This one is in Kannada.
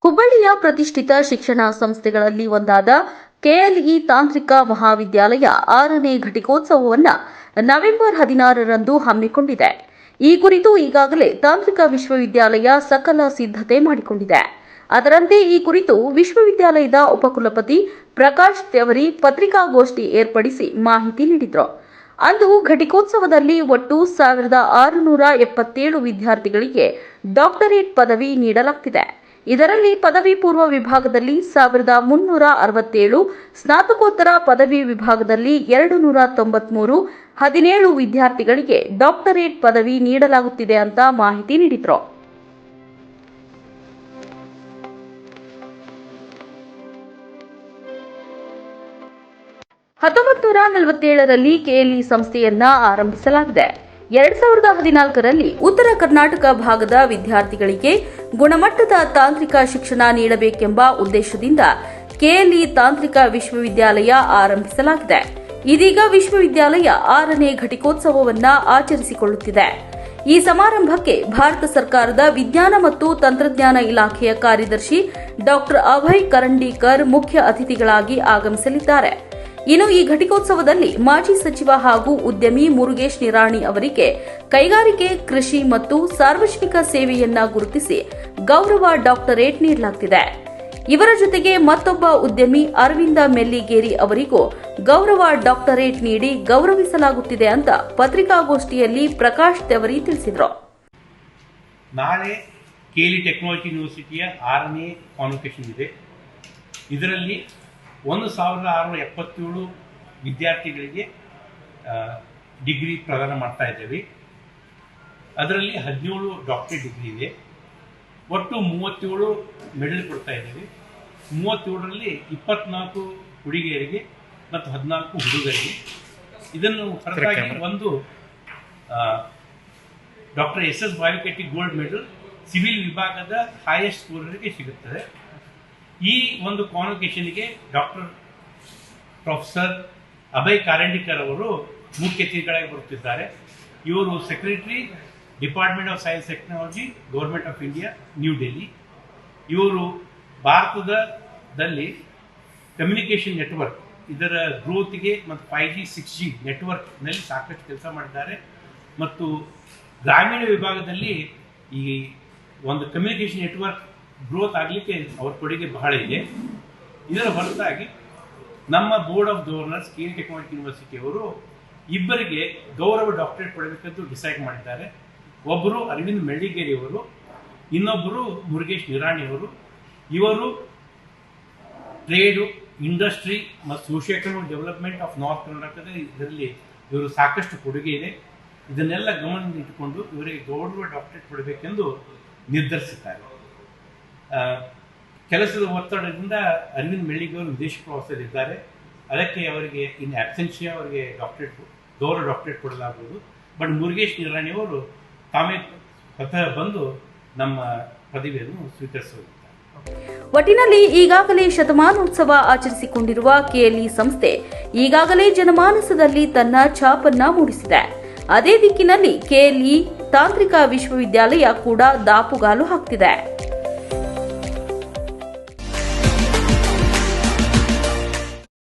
ಹುಬ್ಬಳ್ಳಿಯ ಪ್ರತಿಷ್ಠಿತ ಶಿಕ್ಷಣ ಸಂಸ್ಥೆಗಳಲ್ಲಿ ಒಂದಾದ ಕೆಎಲ್ಇ ತಾಂತ್ರಿಕ ಮಹಾವಿದ್ಯಾಲಯ 6ನೇ ಘಟಿಕೋತ್ಸವವನ್ನು ನವೆಂಬರ್ 16ರಂದು ಹಮ್ಮಿಕೊಂಡಿದೆ. ಈ ಕುರಿತು ಈಗಾಗಲೇ ತಾಂತ್ರಿಕ ವಿಶ್ವವಿದ್ಯಾಲಯ ಸಕಲ ಸಿದ್ಧತೆ ಮಾಡಿಕೊಂಡಿದೆ. ಅದರಂತೆ ಈ ಕುರಿತು ವಿಶ್ವವಿದ್ಯಾಲಯದ ಉಪಕುಲಪತಿ ಪ್ರಕಾಶ್ ತ್ಯವರಿ ಪತ್ರಿಕಾಗೋಷ್ಠಿ ಏರ್ಪಡಿಸಿ ಮಾಹಿತಿ ನೀಡಿದರು. ಅಂದು ಘಟಿಕೋತ್ಸವದಲ್ಲಿ ಒಟ್ಟು 1677 ವಿದ್ಯಾರ್ಥಿಗಳಿಗೆ ಡಾಕ್ಟರೇಟ್ ಪದವಿ ನೀಡಲಾಗುತ್ತಿದೆ. ಇದರಲ್ಲಿ ಪದವಿ ಪೂರ್ವ ವಿಭಾಗದಲ್ಲಿ 1367, ಸ್ನಾತಕೋತ್ತರ ಪದವಿ ವಿಭಾಗದಲ್ಲಿ 293, 17 ವಿದ್ಯಾರ್ಥಿಗಳಿಗೆ ಡಾಕ್ಟರೇಟ್ ಪದವಿ ನೀಡಲಾಗುತ್ತಿದೆ ಅಂತ ಮಾಹಿತಿ ನೀಡಿದರು. ರಲ್ಲಿ ಕೆಎಲ್ಇ ಸಂಸ್ಥೆಯನ್ನ ಆರಂಭಿಸಲಾಗಿದೆ. 2014ರಲ್ಲಿ ಉತ್ತರ ಕರ್ನಾಟಕ ಭಾಗದ ವಿದ್ಯಾರ್ಥಿಗಳಿಗೆ ಗುಣಮಟ್ಟದ ತಾಂತ್ರಿಕ ಶಿಕ್ಷಣ ನೀಡಬೇಕೆಂಬ ಉದ್ದೇಶದಿಂದ ಕೆಎಲ್ಇ ತಾಂತ್ರಿಕ ವಿಶ್ವವಿದ್ಯಾಲಯ ಆರಂಭಿಸಲಾಗಿದೆ. ಇದೀಗ ವಿಶ್ವವಿದ್ಯಾಲಯ 6ನೇ ಘಟಿಕೋತ್ಸವವನ್ನು ಆಚರಿಸಿಕೊಳ್ಳುತ್ತಿದೆ. ಈ ಸಮಾರಂಭಕ್ಕೆ ಭಾರತ ಸರ್ಕಾರದ ವಿಜ್ಞಾನ ಮತ್ತು ತಂತ್ರಜ್ಞಾನ ಇಲಾಖೆಯ ಕಾರ್ಯದರ್ಶಿ ಡಾ. ಅಭಯ್ ಕರಂಡೀಕರ್ ಮುಖ್ಯ ಅತಿಥಿಗಳಾಗಿ ಆಗಮಿಸಲಿದ್ದಾರೆ. ಇನ್ನು ಈ ಘಟಿಕೋತ್ಸವದಲ್ಲಿ ಮಾಜಿ ಸಚಿವ ಹಾಗೂ ಉದ್ಯಮಿ ಮುರುಗೇಶ್ ನಿರಾಣಿ ಅವರಿಗೆ ಕೈಗಾರಿಕೆ, ಕೃಷಿ ಮತ್ತು ಸಾರ್ವಜನಿಕ ಸೇವೆಯನ್ನ ಗುರುತಿಸಿ ಗೌರವ ಡಾಕ್ಟರೇಟ್ ನೀಡಲಾಗುತ್ತಿದೆ. ಇವರ ಜೊತೆಗೆ ಮತ್ತೊಬ್ಬ ಉದ್ಯಮಿ ಅರವಿಂದ ಮೆಲ್ಲಿಗೇರಿ ಅವರಿಗೂ ಗೌರವ ಡಾಕ್ಟರೇಟ್ ನೀಡಿ ಗೌರವಿಸಲಾಗುತ್ತಿದೆ ಅಂತ ಪತ್ರಿಕಾಗೋಷ್ಠಿಯಲ್ಲಿ ಪ್ರಕಾಶ್ ತ್ಯವರಿ ತಿಳಿಸಿದರು. ನಾಳೆ ಕೆಎಲ್ಇ ಟೆಕ್ನಾಲಜಿ ಯೂನಿವರ್ಸಿಟಿಯ 6ನೇ ಕಾನ್ವೊಕೇಶನ್ ಇದೆ. ಇದರಲ್ಲಿ 1677 ವಿದ್ಯಾರ್ಥಿಗಳಿಗೆ ಡಿಗ್ರಿ ಪ್ರದಾನ ಮಾಡ್ತಾ ಇದ್ದೇವೆ. ಅದರಲ್ಲಿ 17 ಡಾಕ್ಟರೇಟ್ ಡಿಗ್ರಿ ಇದೆ. ಒಟ್ಟು 37 ಮೆಡಲ್ ಕೊಡ್ತಾ ಇದ್ದೇವೆ. 37ರಲ್ಲಿ 24 ಹುಡುಗಿಯರಿಗೆ ಮತ್ತು 14 ಹುಡುಗರಿಗೆ. ಇದನ್ನು ಹೊರತಾಗಿ ಒಂದು ಡಾಕ್ಟರ್ ಎಸ್ ಬಾಯುಕೆಟ್ಟಿ ಗೋಲ್ಡ್ ಮೆಡಲ್ ಸಿವಿಲ್ ವಿಭಾಗದ ಹೈಯೆಸ್ಟ್ ಸ್ಕೋರರ್ಗೆ ಸಿಗುತ್ತದೆ. ಈ ಒಂದು ಕಾನ್ವೊಕೇಶನ್ಗೆ ಡಾಕ್ಟರ್ ಪ್ರೊಫೆಸರ್ ಅಭಯ್ ಕಾರಂಡಿಕರ್ ಅವರು ಮುಖ್ಯ ಅತಿಥಿಗಳಾಗಿ ಬರುತ್ತಿದ್ದಾರೆ. ಇವರು secretary, department of science technology, government of India, New Delhi. ಇವರು ಭಾರತದಲ್ಲಿ ಕಮ್ಯುನಿಕೇಷನ್ ನೆಟ್ವರ್ಕ್ ಇದರ ಗ್ರೋತ್ಗೆ ಮತ್ತು 5G 6G ನೆಟ್ವರ್ಕ್ನಲ್ಲಿ ಸಾಕಷ್ಟು ಕೆಲಸ ಮಾಡಿದ್ದಾರೆ. ಮತ್ತು ಗ್ರಾಮೀಣ ವಿಭಾಗದಲ್ಲಿ ಈ ಒಂದು ಕಮ್ಯುನಿಕೇಷನ್ ನೆಟ್ವರ್ಕ್ ಗ್ರೋತ್ ಆಗಲಿಕ್ಕೆ ಅವರ ಕೊಡುಗೆ ಬಹಳ ಇದೆ. ಇದರ ಹೊರತಾಗಿ ನಮ್ಮ board of governors KLE technology university ಅವರು ಇಬ್ಬರಿಗೆ ಗೌರವ ಡಾಕ್ಟರೇಟ್ ಪಡೆಯಬೇಕಂತ ಡಿಸೈಡ್ ಮಾಡಿದ್ದಾರೆ. ಒಬ್ಬರು ಅರವಿಂದ್ ಮೆಳ್ಳಿಗೇರಿ ಅವರು, ಇನ್ನೊಬ್ಬರು ಮುರುಗೇಶ್ ನಿರಾಣಿ ಅವರು. ಇವರು ಟ್ರೇಡು, ಇಂಡಸ್ಟ್ರಿ ಮತ್ತು socio economic development of north ಕರ್ನಾಟಕದ ಇದರಲ್ಲಿ ಇವರು ಸಾಕಷ್ಟು ಕೊಡುಗೆ ಇದೆ. ಇದನ್ನೆಲ್ಲ ಗಮನದಲ್ಲಿಟ್ಟುಕೊಂಡು ಇವರಿಗೆ ಗೌರವ ಡಾಕ್ಟರೇಟ್ ಕೊಡಬೇಕೆಂದು ನಿರ್ಧರಿಸಿದ್ದಾರೆ. ಕೆಲಸದ ಒತ್ತಡದಿಂದ ಅರವಿಂದ್ ಮೆಳ್ಳಿಗೇರಿ ಅವರು ವಿದೇಶ ಪ್ರವಾಸದಲ್ಲಿದ್ದಾರೆ. ಅದಕ್ಕೆ ಅವರಿಗೆ ಇನ್ ಆಬ್ಸೆನ್ಷಿಯಾ ಅವರಿಗೆ ಗೌರವ ಡಾಕ್ಟರೇಟ್ ಕೊಡಲಾಗುವುದು. ಬಟ್ ಮುರುಗೇಶ್ ನಿರಾಣಿ ಅವರು ತಾವೇ ಸ್ವತಃ ಬಂದು ನಮ್ಮ ಪದವಿಯನ್ನು ಸ್ವೀಕರಿಸುತ್ತಾರೆ. ಒಟ್ಟಿನಲ್ಲಿ ಈಗಾಗಲೇ ಶತಮಾನೋತ್ಸವ ಆಚರಿಸಿಕೊಂಡಿರುವ ಕೆಎಲ್ಇ ಸಂಸ್ಥೆ ಈಗಾಗಲೇ ಜನಮಾನಸದಲ್ಲಿ ತನ್ನ ಛಾಪನ್ನ ಮೂಡಿಸಿದೆ. ಅದೇ ದಿಕ್ಕಿನಲ್ಲಿ ಕೆಎಲ್ಇ ತಾಂತ್ರಿಕ ವಿಶ್ವವಿದ್ಯಾಲಯ ಕೂಡ ದಾಪುಗಾಲು ಹಾಕ್ತಿದೆ.